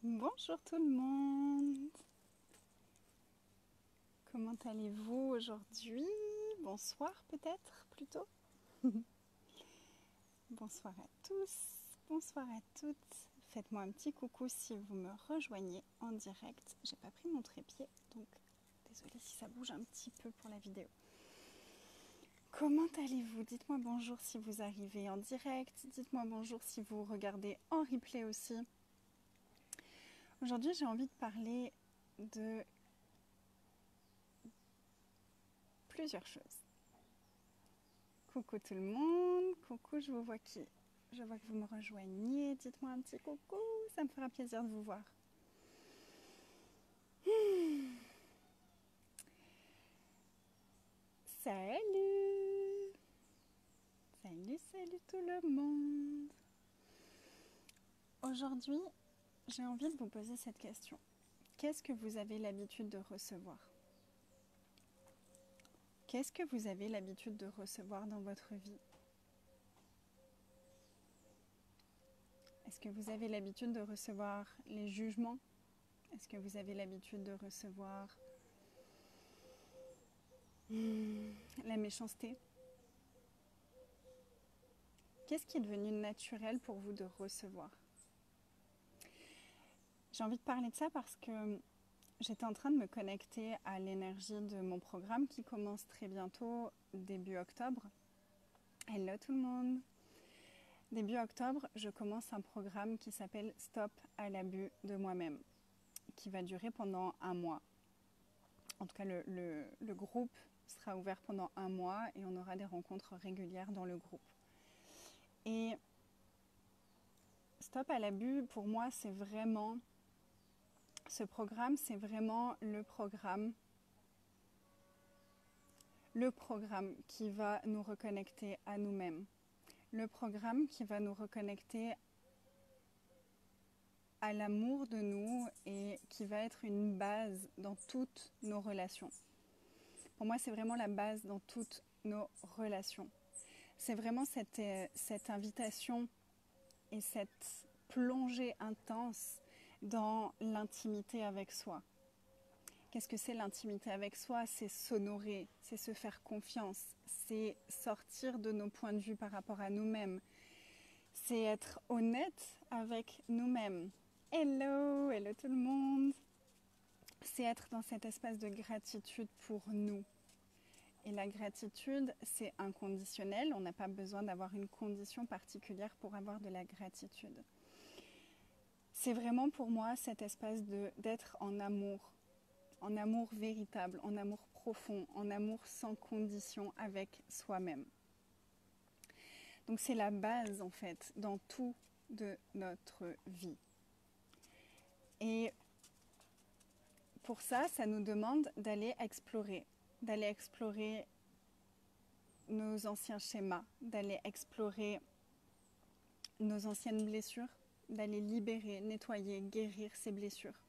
Bonjour tout le monde. Comment allez-vous aujourd'hui? Bonsoir peut-être plutôt. Bonsoir à tous, bonsoir à toutes. Faites-moi un petit coucou si vous me rejoignez en direct. J'ai pas pris mon trépied, donc désolée si ça bouge un petit peu pour la vidéo. Comment allez-vous? Dites-moi bonjour si vous arrivez en direct. Dites-moi bonjour si vous regardez en replay aussi. Aujourd'hui, j'ai envie de parler de plusieurs choses. Coucou tout le monde, coucou, je vous vois qui? Je vois que vous me rejoignez, dites-moi un petit coucou, ça me fera plaisir de vous voir. Salut! Salut tout le monde! Aujourd'hui, j'ai envie de vous poser cette question. Qu'est-ce que vous avez l'habitude de recevoir? Qu'est-ce que vous avez l'habitude de recevoir dans votre vie? Est-ce que vous avez l'habitude de recevoir les jugements? Est-ce que vous avez l'habitude de recevoir la méchanceté? Qu'est-ce qui est devenu naturel pour vous de recevoir? J'ai envie de parler de ça parce que j'étais en train de me connecter à l'énergie de mon programme qui commence très bientôt, début octobre. Hello tout le monde! Début octobre, je commence un programme qui s'appelle Stop à l'abus de moi-même, qui va durer pendant un mois. En tout cas, le groupe sera ouvert pendant un mois et on aura des rencontres régulières dans le groupe. Et Stop à l'abus, pour moi, c'est vraiment... Ce programme, c'est vraiment le programme qui va nous reconnecter à nous-mêmes. Le programme qui va nous reconnecter à l'amour de nous et qui va être une base dans toutes nos relations. Pour moi, c'est vraiment la base dans toutes nos relations. C'est vraiment cette invitation et cette plongée intense dans l'intimité avec soi. Qu'est-ce que c'est l'intimité avec soi? C'est s'honorer, c'est se faire confiance, c'est sortir de nos points de vue par rapport à nous-mêmes, c'est être honnête avec nous-mêmes. Hello, hello tout le monde! C'est être dans cet espace de gratitude pour nous. Et la gratitude, c'est inconditionnel. On n'a pas besoin d'avoir une condition particulière pour avoir de la gratitude. C'est vraiment pour moi cet espace d'être en amour véritable, en amour profond, en amour sans condition avec soi-même. Donc c'est la base en fait dans tout de notre vie. Et pour ça, ça nous demande d'aller explorer nos anciens schémas, d'aller explorer nos anciennes blessures, d'aller libérer, nettoyer, guérir ces blessures.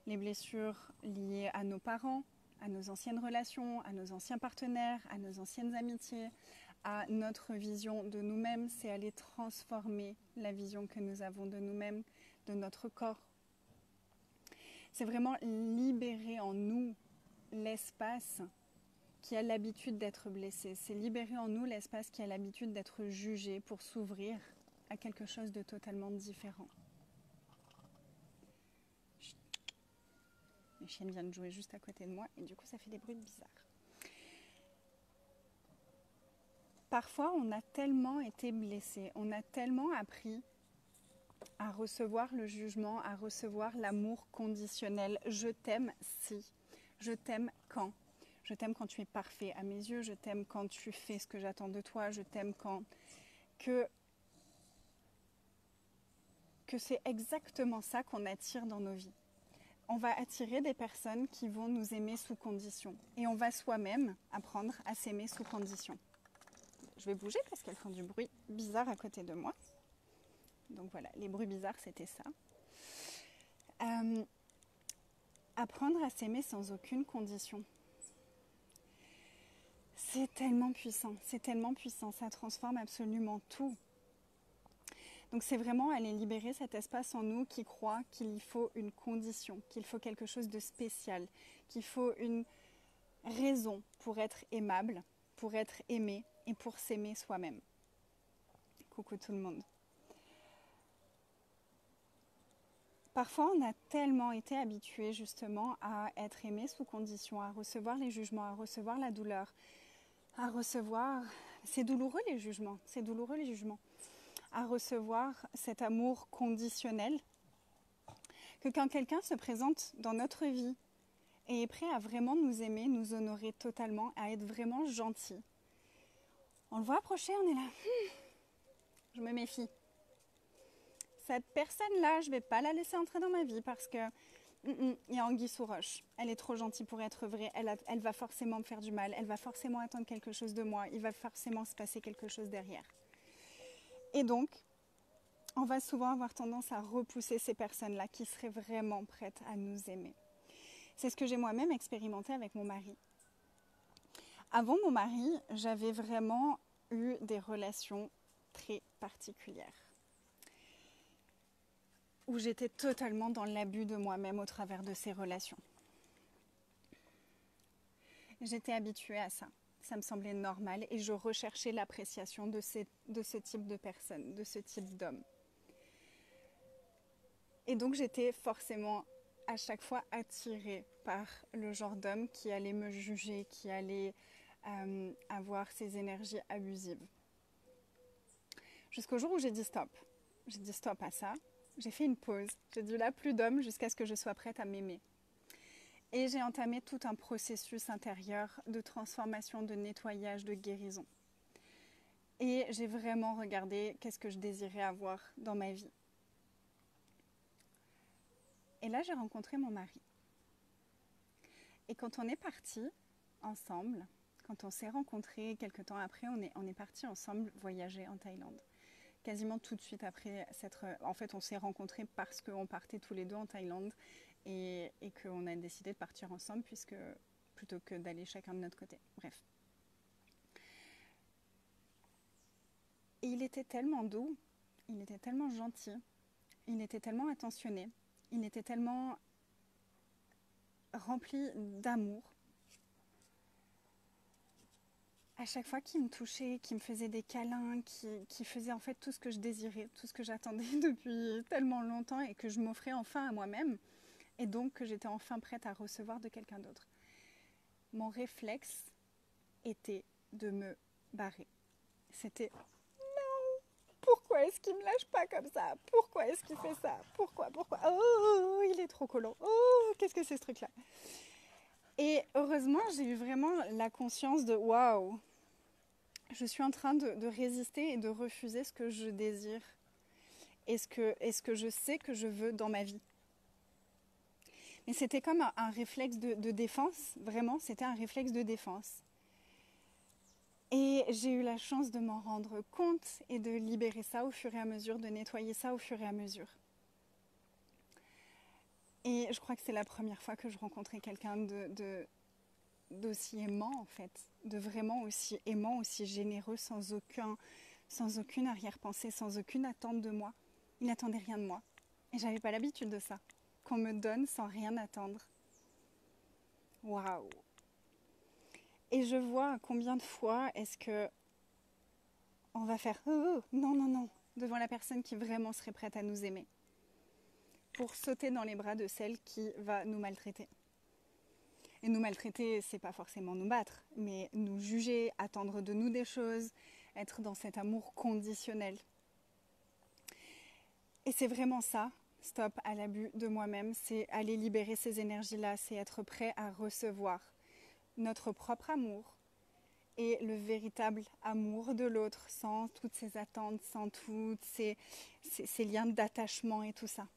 Les blessures liées à nos parents, à nos anciennes relations, à nos anciens partenaires, à nos anciennes amitiés, à notre vision de nous-mêmes, c'est aller transformer la vision que nous avons de nous-mêmes, de notre corps. C'est vraiment libérer en nous l'espace qui a l'habitude d'être blessé. C'est libérer en nous l'espace qui a l'habitude d'être jugé pour s'ouvrir à quelque chose de totalement différent. Chut. Les chiennes viennent de jouer juste à côté de moi et du coup ça fait des bruits bizarres. Parfois on a tellement été blessé, on a tellement appris à recevoir le jugement, à recevoir l'amour conditionnel. Je t'aime si, je t'aime quand. Je t'aime quand tu es parfait à mes yeux, je t'aime quand tu fais ce que j'attends de toi, je t'aime quand... Que c'est exactement ça qu'on attire dans nos vies. On va attirer des personnes qui vont nous aimer sous condition. Et on va soi-même apprendre à s'aimer sous condition. Je vais bouger parce qu'elles font du bruit bizarre à côté de moi. Donc voilà, les bruits bizarres, c'était ça. Apprendre à s'aimer sans aucune condition. C'est tellement puissant, ça transforme absolument tout. Donc c'est vraiment aller libérer cet espace en nous qui croit qu'il y faut une condition, qu'il faut quelque chose de spécial, qu'il faut une raison pour être aimable, pour être aimé et pour s'aimer soi-même. Coucou tout le monde. Parfois, on a tellement été habitué justement à être aimé sous condition, à recevoir les jugements, à recevoir la douleur, à recevoir... C'est douloureux les jugements, à recevoir cet amour conditionnel, que quand quelqu'un se présente dans notre vie et est prêt à vraiment nous aimer, nous honorer totalement, à être vraiment gentil, on le voit approcher, on est là, je me méfie. Cette personne-là, je ne vais pas la laisser entrer dans ma vie parce que il y a anguille sous roche. Elle est trop gentille pour être vraie. Elle va forcément me faire du mal. Elle va forcément attendre quelque chose de moi. Il va forcément se passer quelque chose derrière. Et donc, on va souvent avoir tendance à repousser ces personnes-là qui seraient vraiment prêtes à nous aimer. C'est ce que j'ai moi-même expérimenté avec mon mari. Avant mon mari, j'avais vraiment eu des relations très particulières, où j'étais totalement dans l'abus de moi-même au travers de ces relations. J'étais habituée à ça. Ça me semblait normal et je recherchais l'appréciation de ce type de personne, de ce type d'homme. Et donc j'étais forcément à chaque fois attirée par le genre d'homme qui allait me juger, qui allait avoir ces énergies abusives. Jusqu'au jour où j'ai dit stop. J'ai dit stop à ça. J'ai fait une pause. J'ai dit là, plus d'hommes jusqu'à ce que je sois prête à m'aimer. Et j'ai entamé tout un processus intérieur de transformation, de nettoyage, de guérison. Et j'ai vraiment regardé qu'est-ce que je désirais avoir dans ma vie. Et là, j'ai rencontré mon mari. Et quand on est partis ensemble, quand on s'est rencontrés, quelques temps après, on est partis ensemble voyager en Thaïlande. Quasiment tout de suite après s'être... En fait, on s'est rencontrés parce qu'on partait tous les deux en Thaïlande et qu'on a décidé de partir ensemble plutôt que d'aller chacun de notre côté. Bref. Et il était tellement doux, il était tellement gentil, il était tellement attentionné, il était tellement rempli d'amour. À chaque fois qu'il me touchait, qu'il me faisait des câlins, qu'il faisait en fait tout ce que je désirais, tout ce que j'attendais depuis tellement longtemps et que je m'offrais enfin à moi-même et donc que j'étais enfin prête à recevoir de quelqu'un d'autre. Mon réflexe était de me barrer. C'était non, pourquoi est-ce qu'il me lâche pas comme ça? Pourquoi est-ce qu'il fait ça? Pourquoi? Oh, il est trop collant. Oh, qu'est-ce que c'est ce truc-là? Et heureusement, j'ai eu vraiment la conscience de waouh, je suis en train de résister et de refuser ce que je désire et ce que je sais que je veux dans ma vie. Mais c'était comme un réflexe de défense, vraiment, c'était un réflexe de défense. Et j'ai eu la chance de m'en rendre compte et de libérer ça au fur et à mesure, de nettoyer ça au fur et à mesure. Et je crois que c'est la première fois que je rencontrais quelqu'un d'aussi aimant en fait, de vraiment aussi aimant, aussi généreux, sans aucune arrière-pensée, sans aucune attente de moi. Il n'attendait rien de moi. Et j'avais pas l'habitude de ça, qu'on me donne sans rien attendre. Waouh! Et je vois combien de fois est-ce que on va faire oh, non, non, non, devant la personne qui vraiment serait prête à nous aimer, pour sauter dans les bras de celle qui va nous maltraiter. Et nous maltraiter, c'est pas forcément nous battre, mais nous juger, attendre de nous des choses, être dans cet amour conditionnel. Et c'est vraiment ça, stop à l'abus de moi-même, c'est aller libérer ces énergies-là, c'est être prêt à recevoir notre propre amour et le véritable amour de l'autre, sans toutes ces attentes, sans tous ces liens d'attachement et tout ça.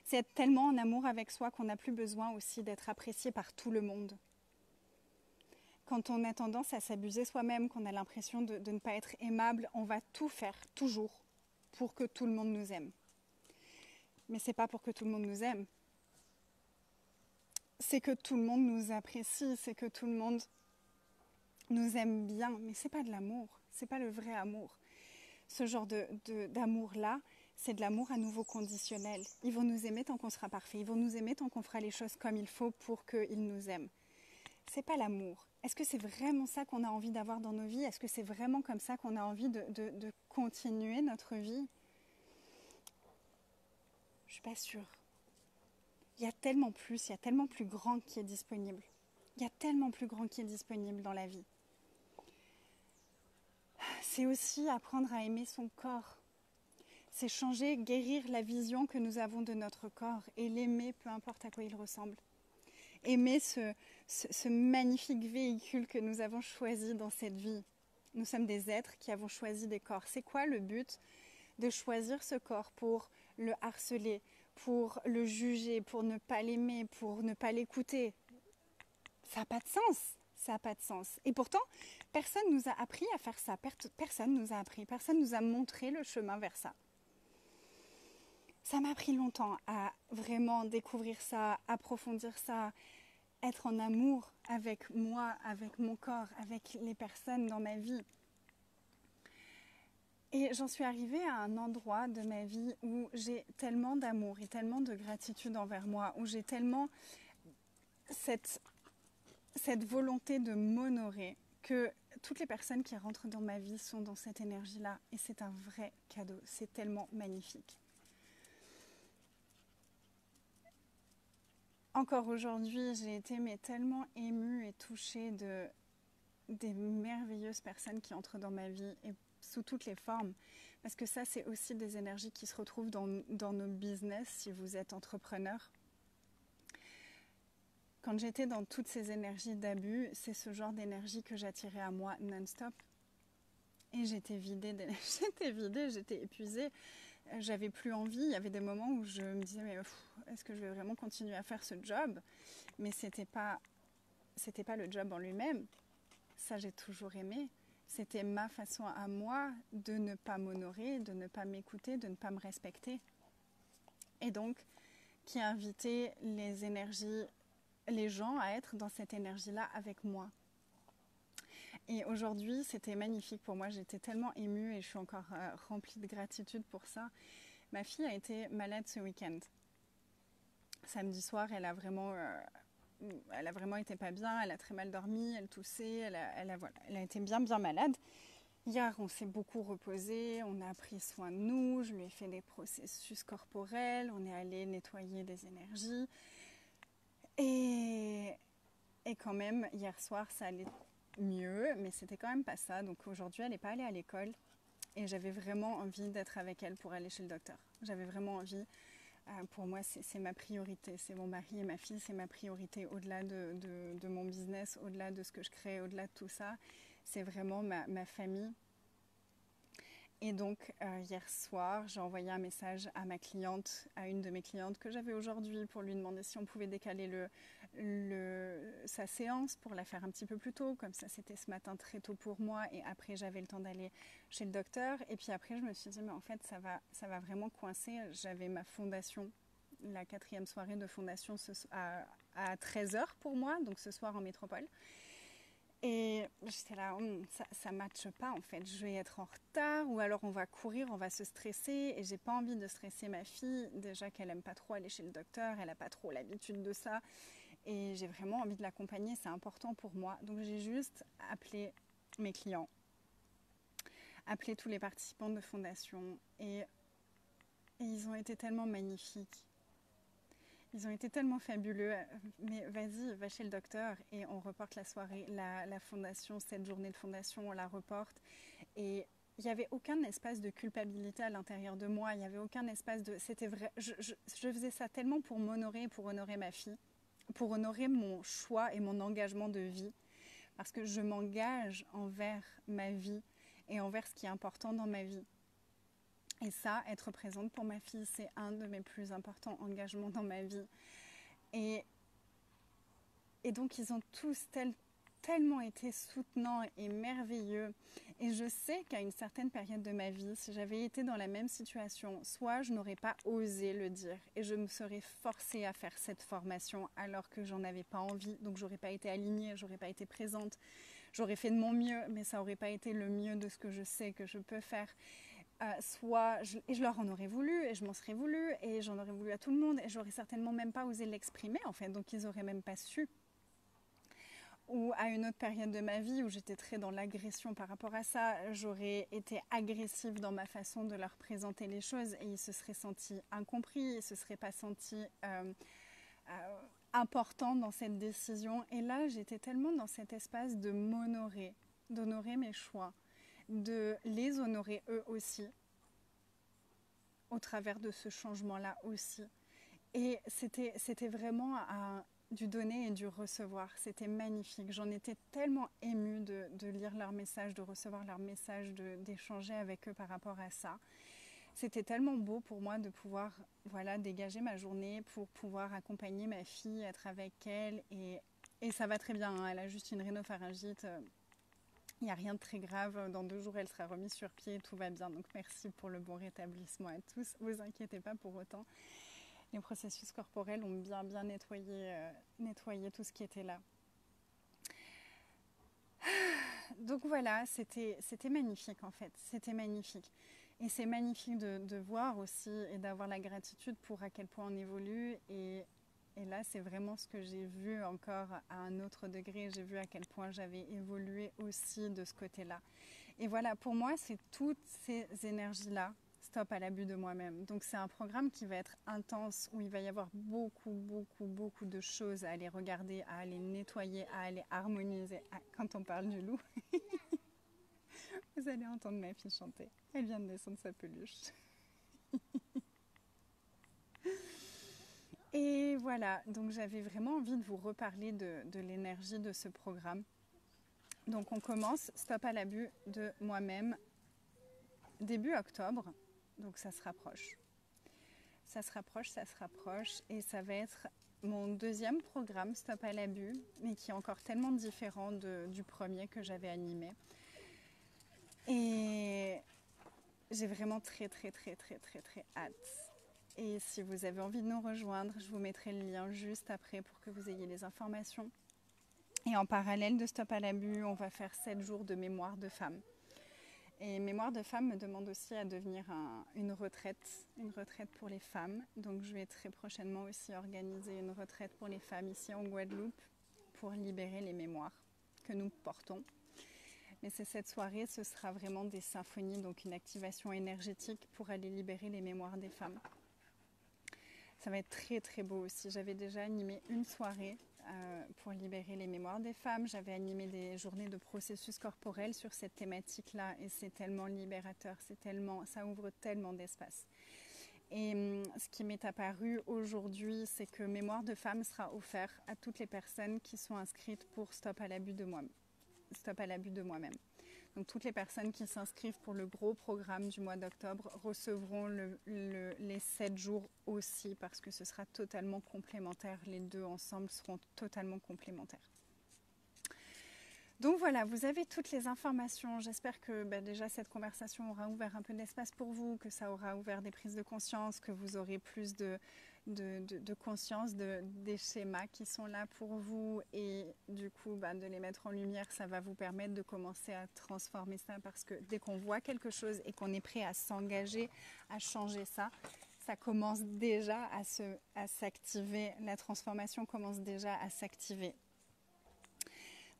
C'est être tellement en amour avec soi qu'on n'a plus besoin aussi d'être apprécié par tout le monde. Quand on a tendance à s'abuser soi-même, qu'on a l'impression de ne pas être aimable, on va tout faire, toujours, pour que tout le monde nous aime. Mais c'est pas pour que tout le monde nous aime. C'est que tout le monde nous apprécie, c'est que tout le monde nous aime bien. Mais c'est pas de l'amour, c'est pas le vrai amour. ce genre d'amour-là, c'est de l'amour à nouveau conditionnel. Ils vont nous aimer tant qu'on sera parfait. Ils vont nous aimer tant qu'on fera les choses comme il faut pour qu'ils nous aiment. C'est pas l'amour. Est-ce que c'est vraiment ça qu'on a envie d'avoir dans nos vies? Est-ce que c'est vraiment comme ça qu'on a envie de continuer notre vie? Je suis pas sûre. Il y a tellement plus grand qui est disponible. Il y a tellement plus grand qui est disponible dans la vie. C'est aussi apprendre à aimer son corps. C'est changer, guérir la vision que nous avons de notre corps et l'aimer peu importe à quoi il ressemble. Aimer ce magnifique véhicule que nous avons choisi dans cette vie. Nous sommes des êtres qui avons choisi des corps. C'est quoi le but de choisir ce corps pour le harceler, pour le juger, pour ne pas l'aimer, pour ne pas l'écouter? Ça n'a pas de sens. Ça n'a pas de sens. Et pourtant, personne ne nous a appris à faire ça. Personne ne nous a appris. Personne ne nous a montré le chemin vers ça. Ça m'a pris longtemps à vraiment découvrir ça, approfondir ça, être en amour avec moi, avec mon corps, avec les personnes dans ma vie. Et j'en suis arrivée à un endroit de ma vie où j'ai tellement d'amour et tellement de gratitude envers moi, où j'ai tellement cette volonté de m'honorer que toutes les personnes qui rentrent dans ma vie sont dans cette énergie-là. Et c'est un vrai cadeau, c'est tellement magnifique. Encore aujourd'hui, j'ai été tellement émue et touchée des merveilleuses personnes qui entrent dans ma vie et sous toutes les formes. Parce que ça, c'est aussi des énergies qui se retrouvent dans nos business si vous êtes entrepreneur. Quand j'étais dans toutes ces énergies d'abus, c'est ce genre d'énergie que j'attirais à moi non-stop. Et j'étais vidée d'énergie, j'étais épuisée. J'avais plus envie. Il y avait des moments où je me disais mais est-ce que je vais vraiment continuer à faire ce job? Mais c'était pas le job en lui-même. Ça, j'ai toujours aimé. C'était ma façon à moi de ne pas m'honorer, de ne pas m'écouter, de ne pas me respecter. Et donc, qui a invité les gens à être dans cette énergie-là avec moi. Et aujourd'hui, c'était magnifique pour moi. J'étais tellement émue et je suis encore remplie de gratitude pour ça. Ma fille a été malade ce week-end. Samedi soir, elle a vraiment été pas bien. Elle a très mal dormi, elle toussait, elle a été bien malade. Hier, on s'est beaucoup reposé, on a pris soin de nous, je lui ai fait des processus corporels, on est allé nettoyer des énergies. Et quand même, hier soir, ça allait mieux, mais c'était quand même pas ça. Donc aujourd'hui, elle n'est pas allée à l'école et j'avais vraiment envie d'être avec elle pour aller chez le docteur. J'avais vraiment envie. Pour moi, c'est ma priorité. C'est mon mari et ma fille, c'est ma priorité au-delà de mon business, au-delà de ce que je crée, au-delà de tout ça. C'est vraiment ma famille. Et donc, hier soir, j'ai envoyé un message à une de mes clientes que j'avais aujourd'hui pour lui demander si on pouvait décaler sa séance pour la faire un petit peu plus tôt. Comme ça, c'était ce matin très tôt pour moi et après, j'avais le temps d'aller chez le docteur. Et puis après, je me suis dit, mais en fait, ça va vraiment coincer. J'avais ma fondation, la 4e soirée de fondation à 13h pour moi, donc ce soir en métropole. Et j'étais là, ça ne matche pas en fait, je vais être en retard ou alors on va courir, on va se stresser et j'ai pas envie de stresser ma fille, déjà qu'elle aime pas trop aller chez le docteur, elle a pas trop l'habitude de ça et j'ai vraiment envie de l'accompagner, c'est important pour moi. Donc j'ai juste appelé mes clients, appelé tous les participants de fondation et ils ont été tellement magnifiques. Ils ont été tellement fabuleux, mais vas-y, va chez le docteur et on reporte la soirée, la fondation, cette journée de fondation, on la reporte. Et il n'y avait aucun espace de culpabilité à l'intérieur de moi, il n'y avait aucun espace de... C'était vrai, je faisais ça tellement pour m'honorer, pour honorer ma fille, pour honorer mon choix et mon engagement de vie, parce que je m'engage envers ma vie et envers ce qui est important dans ma vie. Et ça, être présente pour ma fille, c'est un de mes plus importants engagements dans ma vie. Et donc, ils ont tous tellement été soutenants et merveilleux. Et je sais qu'à une certaine période de ma vie, si j'avais été dans la même situation, soit je n'aurais pas osé le dire et je me serais forcée à faire cette formation alors que j'en avais pas envie. Donc, j'aurais pas été alignée, j'aurais pas été présente. J'aurais fait de mon mieux, mais ça n'aurait pas été le mieux de ce que je sais que je peux faire. et je leur en aurais voulu, et je m'en serais voulu, et j'en aurais voulu à tout le monde, et j'aurais certainement même pas osé l'exprimer, en fait, donc ils auraient même pas su. Ou à une autre période de ma vie où j'étais très dans l'agression par rapport à ça, j'aurais été agressive dans ma façon de leur présenter les choses, et ils se seraient sentis incompris, ils se seraient pas sentis importants dans cette décision. Et là, j'étais tellement dans cet espace de m'honorer, d'honorer mes choix, de les honorer eux aussi, au travers de ce changement-là aussi. Et c'était vraiment du donner et du recevoir. C'était magnifique. J'en étais tellement émue de lire leurs messages, de recevoir leurs messages, d'échanger avec eux par rapport à ça. C'était tellement beau pour moi de pouvoir dégager ma journée pour pouvoir accompagner ma fille, être avec elle. Et ça va très bien, hein. Elle a juste une rhinopharyngite. Il n'y a rien de très grave. Dans 2 jours, elle sera remise sur pied. Tout va bien. Donc merci pour le bon rétablissement à tous. Ne vous inquiétez pas pour autant. Les processus corporels ont bien nettoyé tout ce qui était là. Donc voilà, c'était magnifique en fait. C'était magnifique. Et c'est magnifique de voir aussi et d'avoir la gratitude pour à quel point on évolue. Et là, c'est vraiment ce que j'ai vu encore à un autre degré. J'ai vu à quel point j'avais évolué aussi de ce côté-là. Et voilà, pour moi, c'est toutes ces énergies-là. Stop à l'abus de moi-même. Donc c'est un programme qui va être intense, où il va y avoir beaucoup de choses à aller regarder, à aller nettoyer, à aller harmoniser. Quand on parle du loup, vous allez entendre ma fille chanter. Elle vient de descendre sa peluche. Et voilà, donc j'avais vraiment envie de vous reparler de l'énergie de ce programme. Donc on commence, stop à l'abus de moi-même, début octobre. Donc ça se rapproche. Ça se rapproche. Et ça va être mon deuxième programme, Stop à l'abus, mais qui est encore tellement différent du premier que j'avais animé. Et j'ai vraiment très hâte. Et si vous avez envie de nous rejoindre, je vous mettrai le lien juste après pour que vous ayez les informations. Et en parallèle de Stop à l'abus, on va faire 7 jours de mémoire de femme. Et Mémoire de femme me demande aussi à devenir une retraite pour les femmes. Donc je vais très prochainement aussi organiser une retraite pour les femmes ici en Guadeloupe pour libérer les mémoires que nous portons. Mais cette soirée, ce sera vraiment des symphonies, donc une activation énergétique pour aller libérer les mémoires des femmes. Ça va être très beau aussi. J'avais déjà animé une soirée pour libérer les mémoires des femmes. J'avais animé des journées de processus corporels sur cette thématique-là et c'est tellement libérateur, ça ouvre tellement d'espace. Et ce qui m'est apparu aujourd'hui, c'est que Mémoire de femme sera offert à toutes les personnes qui sont inscrites pour Stop à l'abus de moi-même. Donc toutes les personnes qui s'inscrivent pour le gros programme du mois d'octobre recevront les 7 jours aussi parce que ce sera totalement complémentaire. Les deux ensemble seront totalement complémentaires. Donc voilà, vous avez toutes les informations. J'espère que déjà cette conversation aura ouvert un peu d'espace pour vous, que ça aura ouvert des prises de conscience, que vous aurez plus de conscience des schémas qui sont là pour vous et du coup de les mettre en lumière, ça va vous permettre de commencer à transformer ça parce que dès qu'on voit quelque chose et qu'on est prêt à s'engager à changer ça, ça commence déjà à s'activer, la transformation commence déjà à s'activer.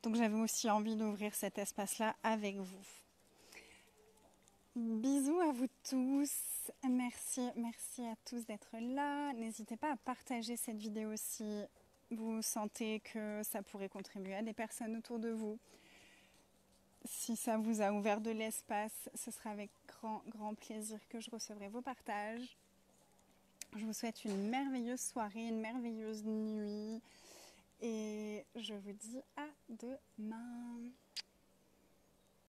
Donc j'avais aussi envie d'ouvrir cet espace-là avec vous. Bisous à vous tous. Merci à tous d'être là. N'hésitez pas à partager cette vidéo si vous sentez que ça pourrait contribuer à des personnes autour de vous. Si ça vous a ouvert de l'espace, ce sera avec grand plaisir que je recevrai vos partages. Je vous souhaite une merveilleuse soirée, une merveilleuse nuit. Et je vous dis à demain.